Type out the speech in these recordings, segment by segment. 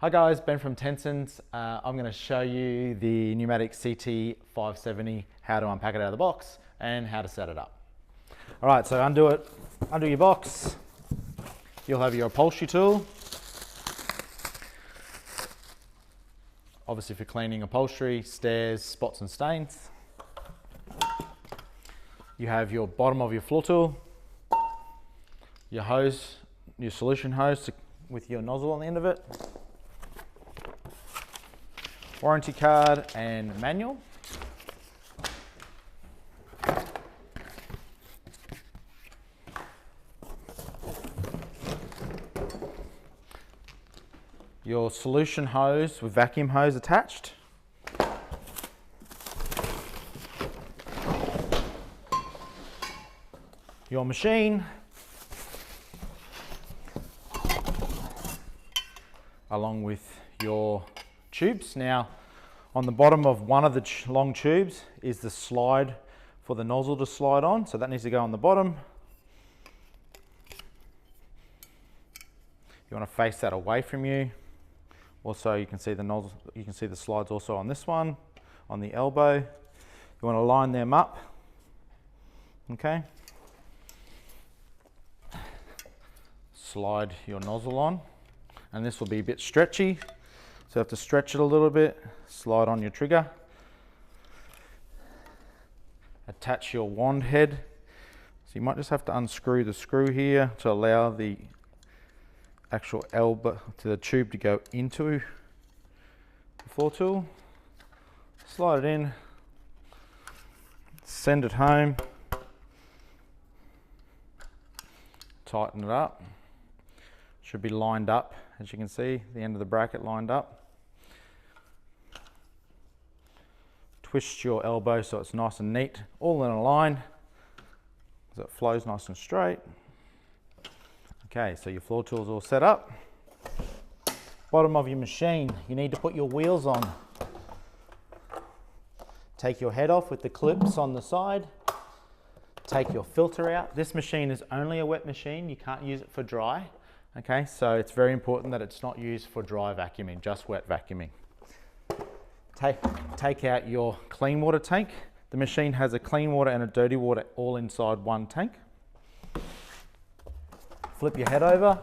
Hi guys, Ben from Tenson's. I'm going to show you the Numatic CT570, how to unpack it out of the box and how to set it up. Alright, so undo your box. You'll have your upholstery tool. Obviously for cleaning upholstery, stairs, spots and stains. You have your bottom of your floor tool, your hose, your solution hose with your nozzle on the end of it, warranty card and manual. Your solution hose with vacuum hose attached. Your machine. Along with your tubes. Now, on the bottom of one of the long tubes is the slide for the nozzle to slide on, so that needs to go on the bottom. You want to face that away from you. Also, you can see the nozzle, you can see the slides also on this one, on the elbow. You want to line them up, okay? Slide your nozzle on, and this will be a bit stretchy. So you have to stretch it a little bit, slide on your trigger. Attach your wand head. So you might just have to unscrew the screw here to allow the actual elbow to the tube to go into the floor tool. Slide it in, send it home, tighten it up. Should be lined up, as you can see, the end of the bracket lined up. Twist your elbow so it's nice and neat, all in a line, so it flows nice and straight. Okay, so your floor tool's all set up. Bottom of your machine, you need to put your wheels on. Take your head off with the clips on the side. Take your filter out. This machine is only a wet machine, you can't use it for dry. Okay, so it's very important that it's not used for dry vacuuming, just wet vacuuming. Take out your clean water tank. The machine has a clean water and a dirty water all inside one tank. Flip your head over.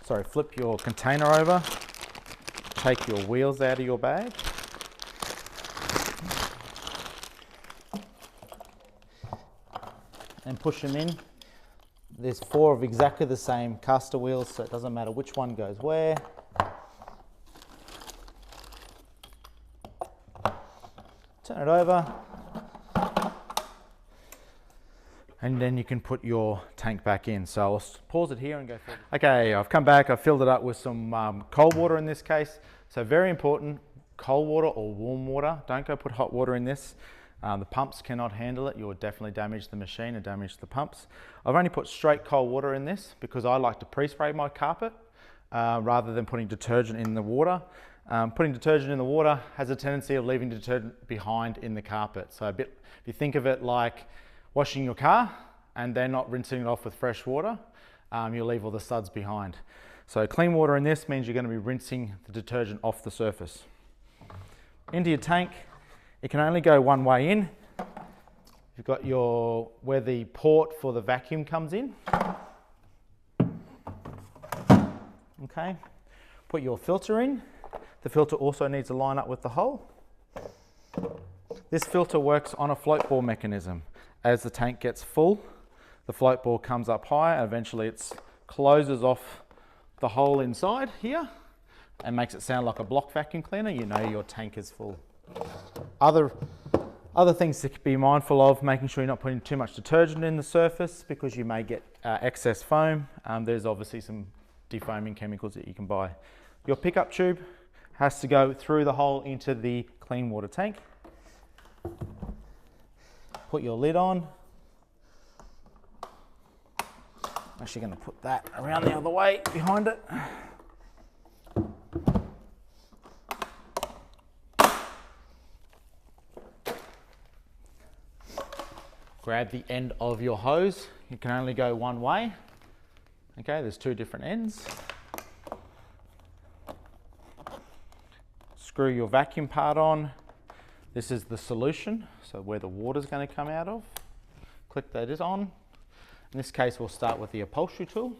Sorry, flip your container over. Take your wheels out of your bag. And push them in. There's 4 of exactly the same caster wheels, so it doesn't matter which one goes where. Turn it over. And then you can put your tank back in. So I'll pause it here and go forward. Okay, I've come back, I've filled it up with some cold water in this case. So very important, cold water or warm water. Don't go put hot water in this. The pumps cannot handle it. You'll definitely damage the machine and damage the pumps. I've only put straight cold water in this because I like to pre-spray my carpet rather than putting detergent in the water. Putting detergent in the water has a tendency of leaving detergent behind in the carpet. So if you think of it like washing your car and then not rinsing it off with fresh water, you'll leave all the suds behind. So clean water in this means you're going to be rinsing the detergent off the surface. Into your tank. It can only go one way in. You've got where the port for the vacuum comes in. Okay, put your filter in. The filter also needs to line up with the hole. This filter works on a float bore mechanism. As the tank gets full, the float bore comes up high and eventually it closes off the hole inside here and makes it sound like a block vacuum cleaner. You know your tank is full. Other things to be mindful of, making sure you're not putting too much detergent in the surface because you may get excess foam. There's obviously some defoaming chemicals that you can buy. Your pickup tube has to go through the hole into the clean water tank. Put your lid on. I'm actually going to put that around the other way behind it. Grab the end of your hose. You can only go one way. Okay, there's 2 different ends. screw your vacuum part on. This is the solution, so where the water's going to come out of. Click that is on. In this case, we'll start with the upholstery tool.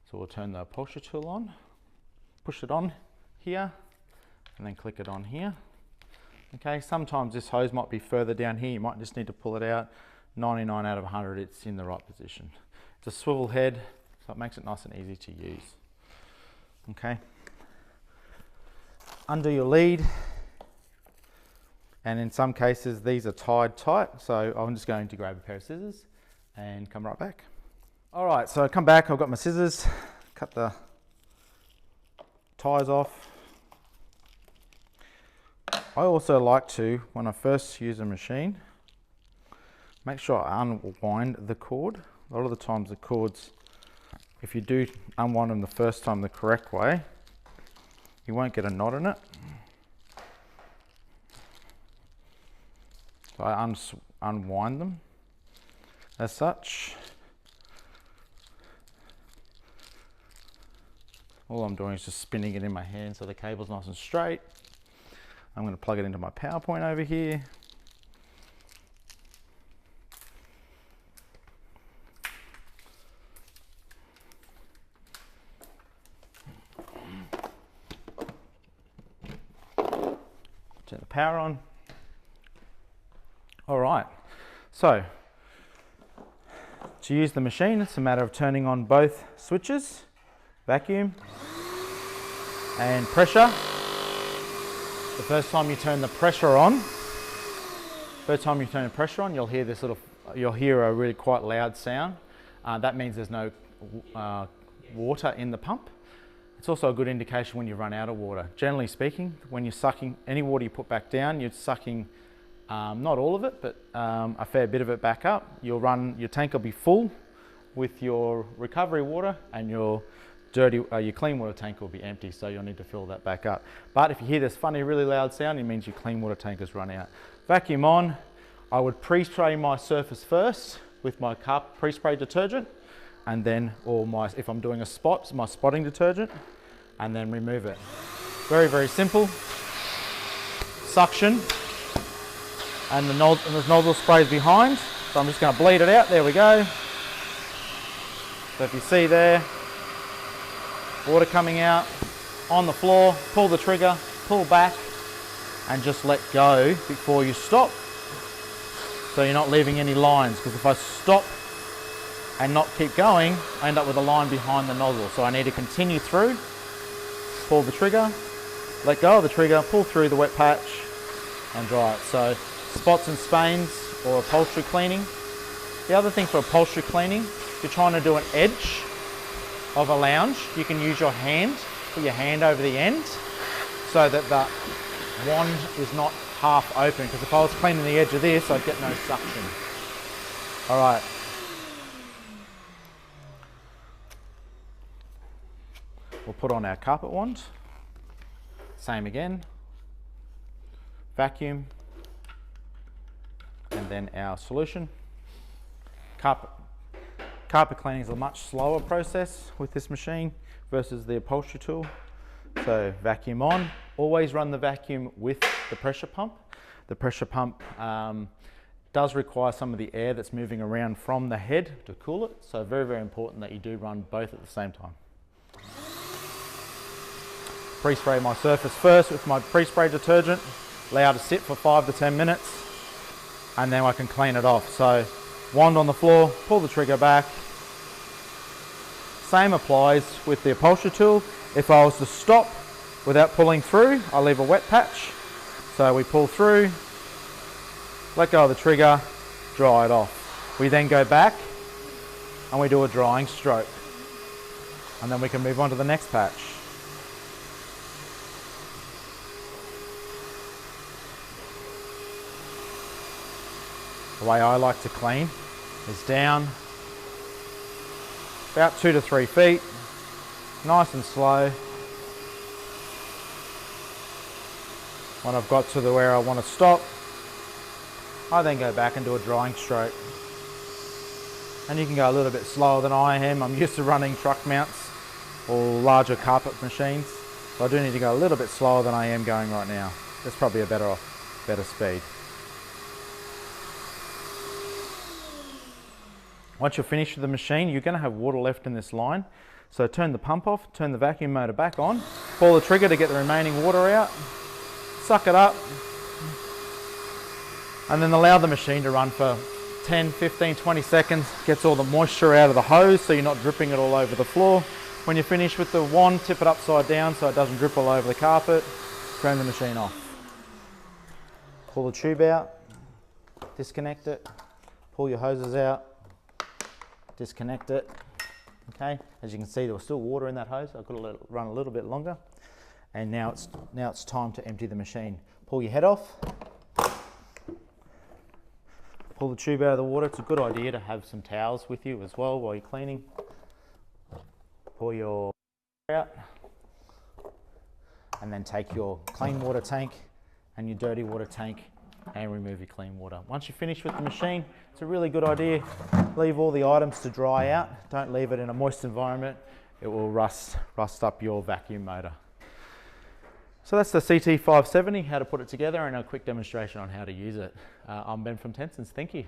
So we'll turn the upholstery tool on, push it on here, and then click it on here. Okay, sometimes this hose might be further down here. You might just need to pull it out. 99 out of 100, it's in the right position. It's a swivel head, so it makes it nice and easy to use. Okay. Undo your lead. And in some cases, these are tied tight. So I'm just going to grab a pair of scissors and come right back. All right, so I come back, I've got my scissors, cut the ties off. I also like to, when I first use a machine, make sure I unwind the cord. A lot of the times the cords, if you do unwind them the first time the correct way, you won't get a knot in it. So I unwind them as such. All I'm doing is just spinning it in my hand so the cable's nice and straight. I'm going to plug it into my PowerPoint over here. Turn the power on. All right, so to use the machine, it's a matter of turning on both switches, vacuum and pressure. The first time you turn the pressure on, you'll hear this you'll hear a really quite loud sound. That means there's no water in the pump. It's also a good indication when you run out of water. Generally speaking, when you're sucking any water you put back down, you're sucking not all of it, but a fair bit of it back up. Your tank will be full with your recovery water, and your clean water tank will be empty, so you'll need to fill that back up. But if you hear this funny, really loud sound, it means your clean water tank has run out. Vacuum on. I would pre-spray my surface first with my pre-spray detergent, and then, if I'm doing a spot, my spotting detergent, and then remove it. Very, very simple. Suction, and the nozzle sprays behind, so I'm just going to bleed it out. There we go. So if you see there, water coming out on the floor, pull the trigger, pull back, and just let go before you stop, so you're not leaving any lines, because if I stop and not keep going, I end up with a line behind the nozzle. So I need to continue through, pull the trigger, let go of the trigger, pull through the wet patch, and dry it. So spots and stains or upholstery cleaning. The other thing for upholstery cleaning, if you're trying to do an edge of a lounge, you can use your hand, put your hand over the end so that the wand is not half open, because if I was cleaning the edge of this, I'd get no suction. All right. We'll put on our carpet wand. Same again. Vacuum. And then our solution. Carpet cleaning is a much slower process with this machine versus the upholstery tool. So vacuum on. Always run the vacuum with the pressure pump. The pressure pump does require some of the air that's moving around from the head to cool it. So very, very important that you do run both at the same time. Pre-spray my surface first with my pre-spray detergent. Allow it to sit for 5 to 10 minutes, and then I can clean it off. So wand on the floor, pull the trigger back. Same applies with the upholstery tool. If I was to stop without pulling through, I leave a wet patch. So we pull through, let go of the trigger, dry it off. We then go back and we do a drying stroke, and then we can move on to the next patch. The way I like to clean is down about 2 to 3 feet, nice and slow. When I've got to where I want to stop, I then go back and do a drying stroke. And you can go a little bit slower than I am. I'm used to running truck mounts or larger carpet machines. So I do need to go a little bit slower than I am going right now. That's probably a better speed. Once you're finished with the machine, you're going to have water left in this line. So turn the pump off, turn the vacuum motor back on, pull the trigger to get the remaining water out, suck it up, and then allow the machine to run for 10, 15, 20 seconds, gets all the moisture out of the hose so you're not dripping it all over the floor. When you're finished with the wand, tip it upside down so it doesn't drip all over the carpet, turn the machine off. Pull the tube out, disconnect it, pull your hoses out, disconnect it. Okay, as you can see, there was still water in that hose. I've got to let it run a little bit longer. And now it's time to empty the machine. Pull your head off. Pull the tube out of the water. It's a good idea to have some towels with you as well while you're cleaning. Pull your out. And then take your clean water tank and your dirty water tank and remove your clean water. Once you're finished with the machine, it's a really good idea. Leave all the items to dry out. Don't leave it in a moist environment. It will rust up your vacuum motor. So that's the CT570, how to put it together, and a quick demonstration on how to use it. I'm Ben from Tenson's. Thank you.